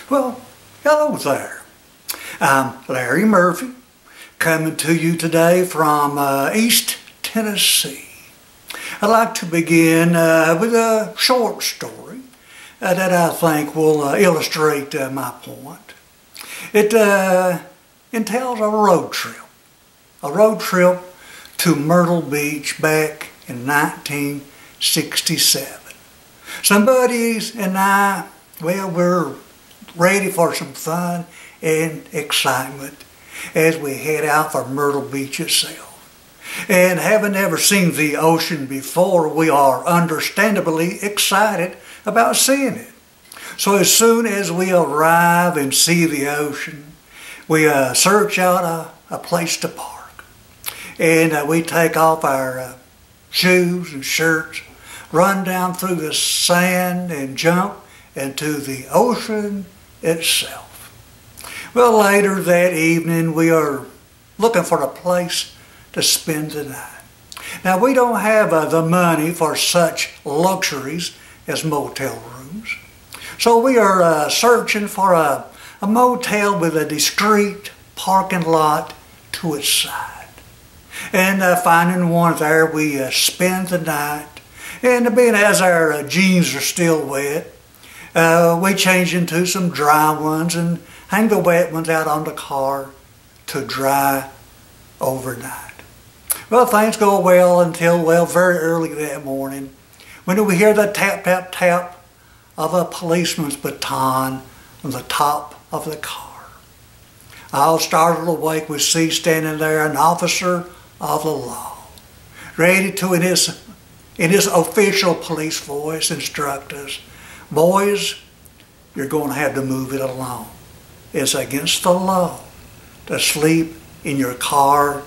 Well, hello there. I'm Larry Murphy, coming to you today from East Tennessee. I'd like to begin with a short story that I think will illustrate my point. It entails a road trip to Myrtle Beach back in 1967. Some buddies and I, well, we're ready for some fun and excitement as we head out for Myrtle Beach itself. And having never seen the ocean before, we are understandably excited about seeing it. So as soon as we arrive and see the ocean, we search out a place to park. And we take off our shoes and shirts, run down through the sand and jump into the ocean itself. Well, later that evening, we are looking for a place to spend the night. Now, we don't have the money for such luxuries as motel rooms. So we are searching for a motel with a discreet parking lot to its side. And finding one there, we spend the night. And being as our jeans are still wet, we change into some dry ones and hang the wet ones out on the car to dry overnight. Well, things go well until, well, very early that morning when we hear the tap, tap, tap of a policeman's baton on the top of the car. All startled awake, we see standing there an officer of the law, ready to, in his official police voice, instruct us, boys, you're going to have to move it along. It's against the law to sleep in your car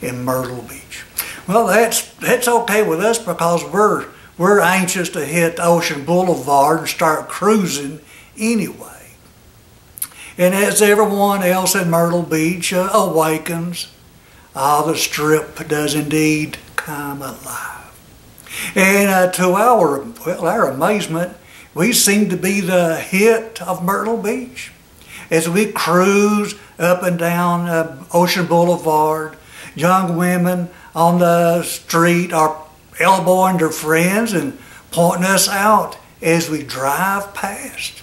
in Myrtle Beach. Well, that's okay with us because we're anxious to hit Ocean Boulevard and start cruising anyway. And as everyone else in Myrtle Beach awakens, the strip does indeed come alive. And to our amazement, we seem to be the hit of Myrtle Beach. As we cruise up and down Ocean Boulevard, young women on the street are elbowing their friends and pointing us out as we drive past.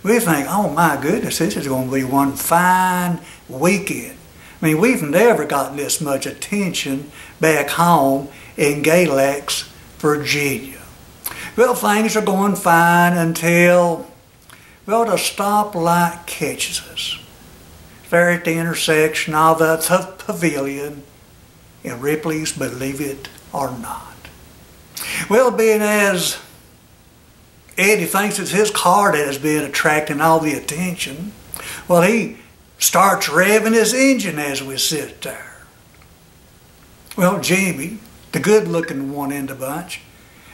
We think, oh my goodness, this is going to be one fine weekend. I mean, we've never gotten this much attention back home in Galax, Virginia. Well, things are going fine until, well, the stoplight catches us. There at the intersection of the pavilion in Ripley's Believe It or Not. Well, being as Eddie thinks it's his car that has been attracting all the attention, well, he starts revving his engine as we sit there. Well, Jamie, the good-looking one in the bunch,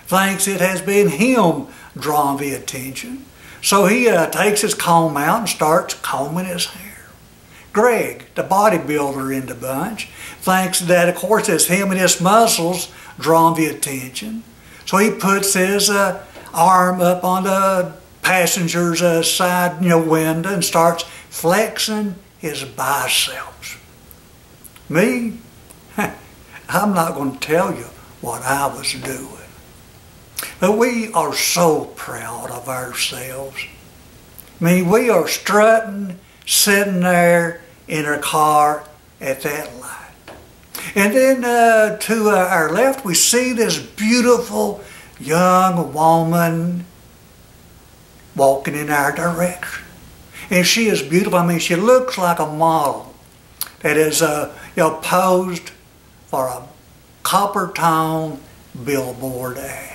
thinks it has been him drawing the attention. So he takes his comb out and starts combing his hair. Greg, the bodybuilder in the bunch, thinks that, of course, it's him and his muscles drawing the attention. So he puts his arm up on the passenger's side window and starts flexing his biceps. Me? I'm not going to tell you what I was doing. But we are so proud of ourselves. I mean, we are strutting, sitting there in our car at that light. And then to our left, we see this beautiful young woman walking in our direction. And she is beautiful. I mean, she looks like a model that is posed for a copper tone billboard ad.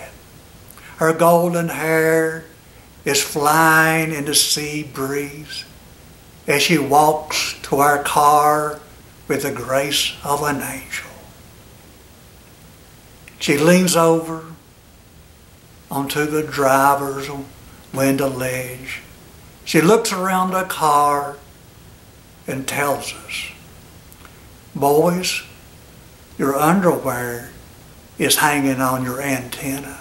Her golden hair is flying in the sea breeze as she walks to our car with the grace of an angel. She leans over onto the driver's window ledge. She looks around the car and tells us, boys, your underwear is hanging on your antenna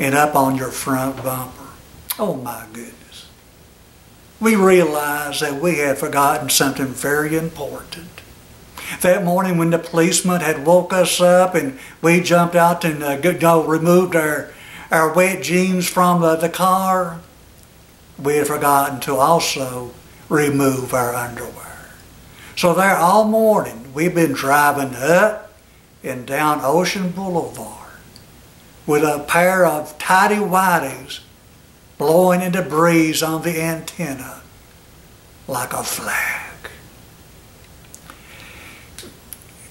and up on your front bumper. Oh my goodness. we realized that we had forgotten something very important. That morning when the policeman had woke us up and we jumped out and removed our wet jeans from the car, we had forgotten to also remove our underwear. So there all morning we've been driving up and down Ocean Boulevard with a pair of tidy whities blowing in the breeze on the antenna like a flag.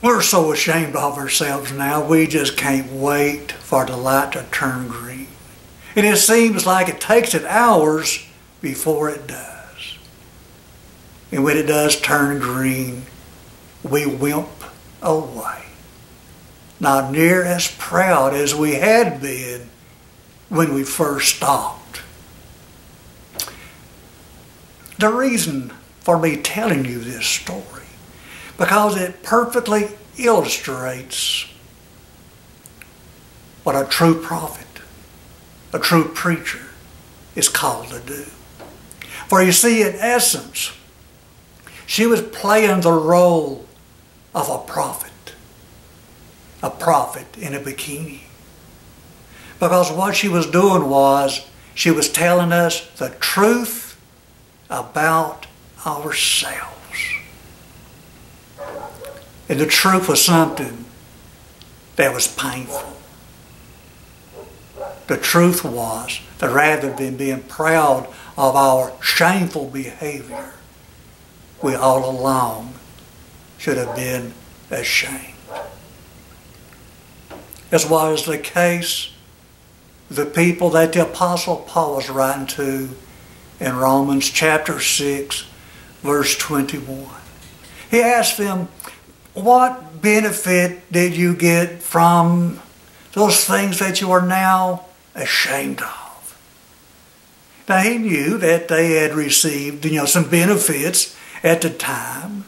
We're so ashamed of ourselves now, we just can't wait for the light to turn green. And it seems like it takes it hours before it does. And when it does turn green, we wimp away. Not near as proud as we had been when we first stopped. The reason for me telling you this story, because it perfectly illustrates what a true prophet, a true preacher is called to do. For you see, in essence, she was playing the role of a prophet in a bikini. Because what she was doing was, she was telling us the truth about ourselves. And the truth was something that was painful. The truth was that rather than being proud of our shameful behavior, we all along should have been ashamed. As was the case, the people that the Apostle Paul was writing to in Romans chapter 6, verse 21. He asked them, what benefit did you get from those things that you are now ashamed of? Now he knew that they had received, some benefits at the time.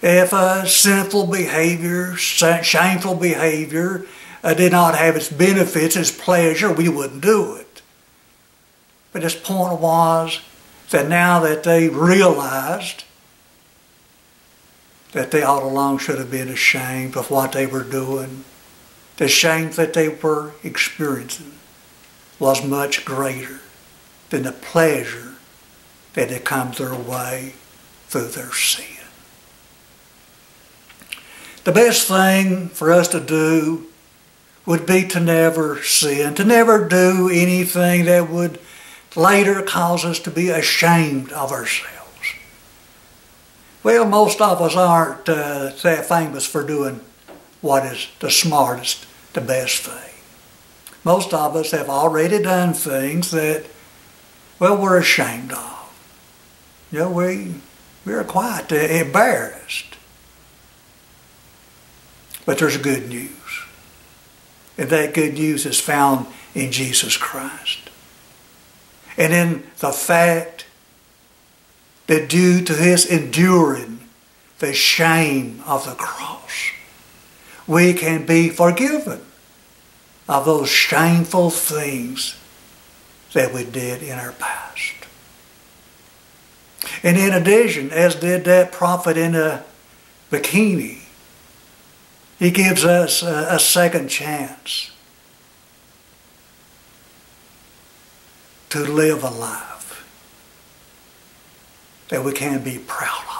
If sinful behavior, shameful behavior did not have its benefits, its pleasure, we wouldn't do it. But his point was that now that they realized that they all along should have been ashamed of what they were doing, the shame that they were experiencing was much greater than the pleasure that had come their way through their sin. The best thing for us to do would be to never sin, to never do anything that would later cause us to be ashamed of ourselves. Well, most of us aren't that famous for doing what is the smartest, the best thing. Most of us have already done things that, well, we're ashamed of. We're quite embarrassed. But there's good news. And that good news is found in Jesus Christ. And in the fact that due to his enduring the shame of the cross, we can be forgiven of those shameful things that we did in our past. And in addition, as did that prophet in a bikini, he gives us a second chance to live a life that we can be proud of.